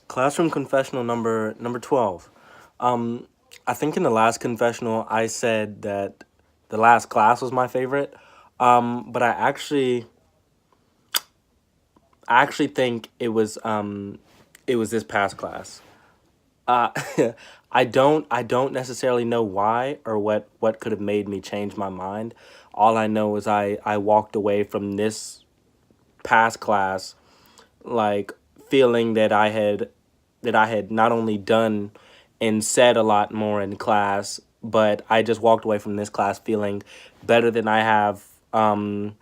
Classroom confessional number 12. Um, I think in the last confessional I said that the last class was my favorite. But I actually think it was this past class. Uh, I don't necessarily know why or what could have made me change my mind. All I know is I walked away from this past class like feeling that I had not only done and said a lot more in class, but I just walked away from this class feeling better than I have, or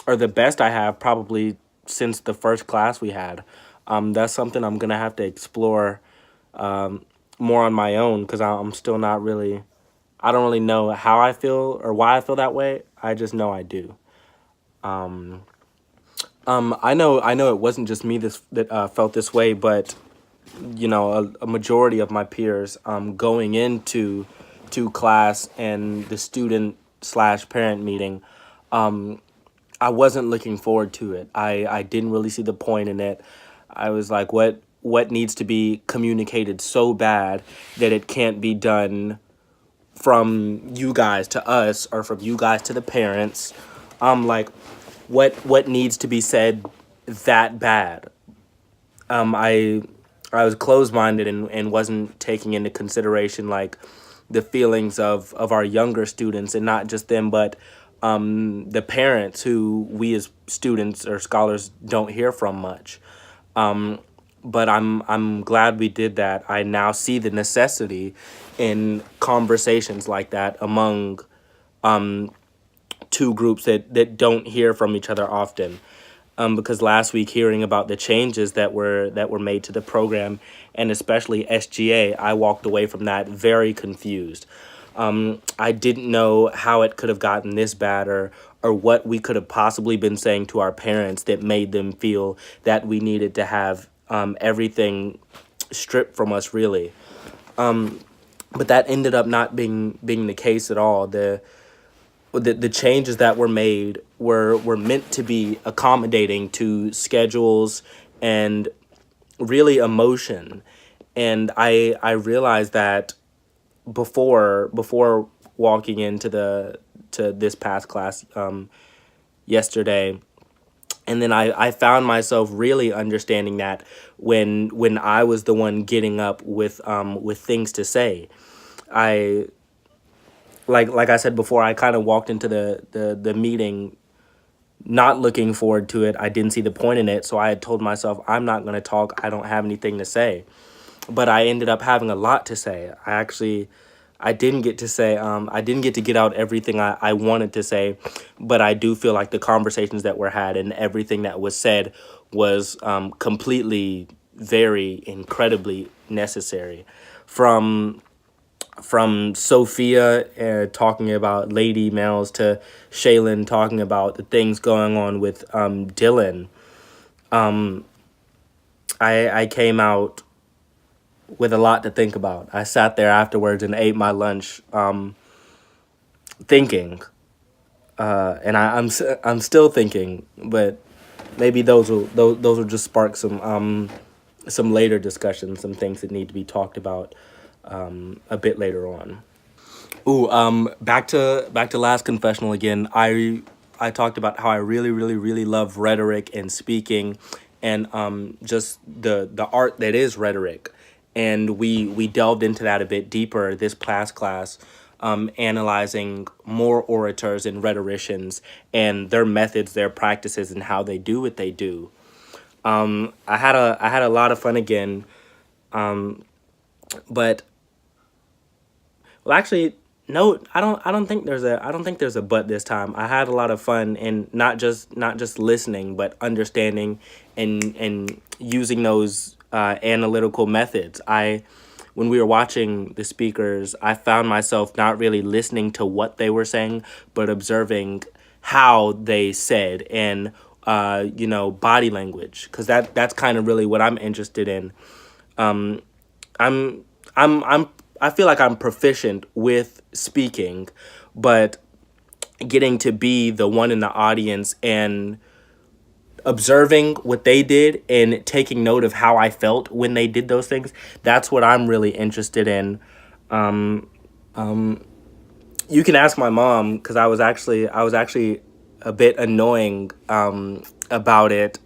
the best I have probably since the first class we had. That's something I'm gonna have to explore more on my own because I'm still not really. I don't really know how I feel or why I feel that way. I just know I do. I know it wasn't just me that felt this way, but a majority of my peers going into class and the student slash parent meeting, I wasn't looking forward to it. I didn't really see the point in it. I was like, what needs to be communicated so bad that it can't be done from you guys to us or from you guys to the parents? Like, what needs to be said that bad? I was closed minded and wasn't taking into consideration like the feelings of our younger students, and not just them, but the parents who we as students or scholars don't hear from much. But I'm glad we did that. I now see the necessity in conversations like that among two groups that don't hear from each other often. Because last week, hearing about the changes that were made to the program, and especially SGA, I walked away from that very confused. I didn't know how it could have gotten this bad, or what we could have possibly been saying to our parents that made them feel that we needed to have everything stripped from us, really. But that ended up not being the case at all. The changes that were made were meant to be accommodating to schedules and really emotion. And I realized that before walking into the to this past class yesterday. And then I found myself really understanding that when I was the one getting up with things to say. I like I said before, I kind of walked into the meeting not looking forward to it. I didn't see the point in it, so I had told myself I'm not going to talk. I don't have anything to say. But I ended up having a lot to say. I didn't get to say, I didn't get to get out everything I wanted to say, but I do feel like the conversations that were had and everything that was said was completely, very incredibly necessary. From Sophia talking about lady males to Shaylin talking about the things going on with Dylan. I came out with a lot to think about. I sat there afterwards and ate my lunch, thinking, and I'm still thinking, but maybe those will just spark some later discussions, some things that need to be talked about a bit later on. Ooh, back to last confessional again. I talked about how I really, really, really love rhetoric and speaking, and just the art that is rhetoric, and we delved into that a bit deeper this past class, analyzing more orators and rhetoricians and their methods, their practices, and how they do what they do. I had a lot of fun again, but well, actually, no, I don't think there's a but this time. I had a lot of fun in not just listening, but understanding and using those analytical methods. When we were watching the speakers, I found myself not really listening to what they were saying, but observing how they said, and body language, because that's kind of really what I'm interested in. Um, I'm I'm I feel like I'm proficient with speaking, but getting to be the one in the audience and observing what they did and taking note of how I felt when they did those things. That's what I'm really interested in. You can ask my mom, because I was actually a bit annoying about it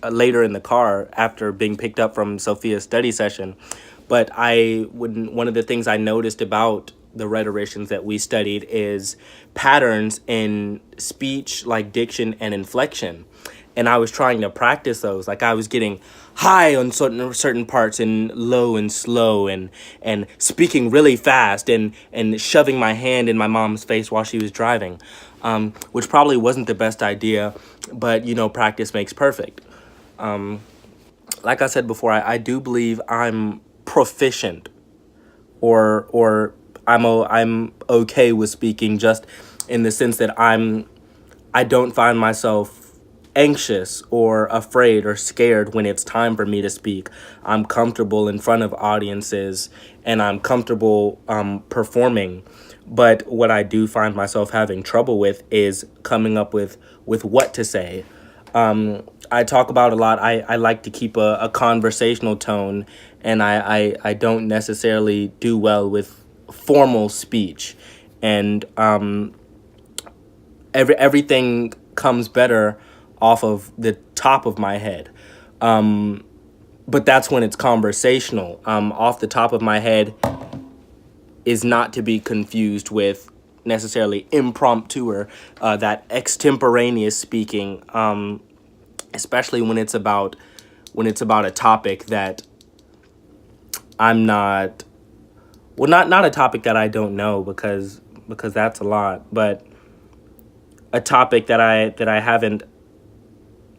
later in the car after being picked up from Sophia's study session. But one of the things I noticed about the rhetoricians that we studied is patterns in speech, like diction and inflection. And I was trying to practice those. Like, I was getting high on certain parts and low and slow, and speaking really fast, and shoving my hand in my mom's face while she was driving, which probably wasn't the best idea, but practice makes perfect. Like I said before, I do believe I'm proficient, or I'm okay with speaking, just in the sense that I don't find myself anxious or afraid or scared when it's time for me to speak. I'm comfortable in front of audiences, and I'm comfortable performing. But what I do find myself having trouble with is coming up with what to say. I talk about a lot. I like to keep a conversational tone, and I don't necessarily do well with formal speech. And everything comes better off of the top of my head. But that's when it's conversational. Off the top of my head is not to be confused with necessarily impromptu, or that extemporaneous speaking, especially when it's about a topic that I'm not, well, not a topic that I don't know, because that's a lot, but a topic that I haven't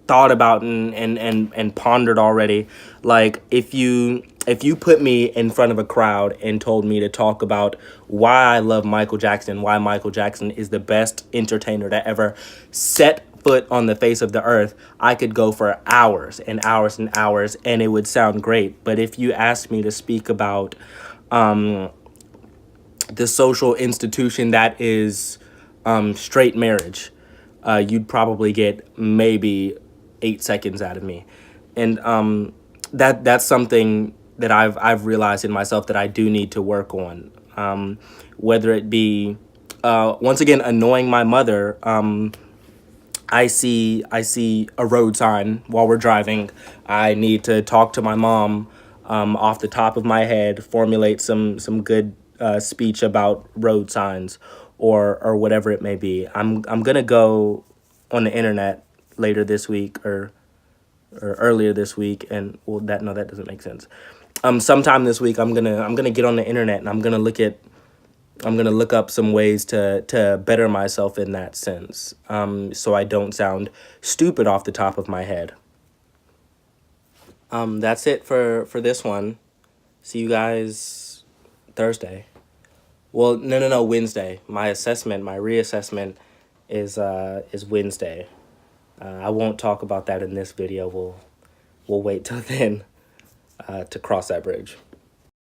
thought about and pondered already. Like, if you put me in front of a crowd and told me to talk about why I love Michael Jackson, why Michael Jackson is the best entertainer to ever set foot on the face of the earth, I could go for hours and hours and hours, and it would sound great. But if you asked me to speak about the social institution that is straight marriage, you'd probably get maybe 8 seconds out of me. And that's something that I've realized in myself that I do need to work on. Whether it be once again annoying my mother. I see a road sign while we're driving. I need to talk to my mom off the top of my head, formulate some good speech about road signs, or whatever it may be. I'm gonna go on the internet later this week, or earlier this week, and well, that doesn't make sense. Sometime this week I'm gonna get on the internet, and I'm gonna look up some ways to better myself in that sense, so I don't sound stupid off the top of my head. That's it for this one. See you guys Thursday. Well, no, Wednesday. My reassessment is Wednesday. I won't talk about that in this video. We'll wait till then to cross that bridge.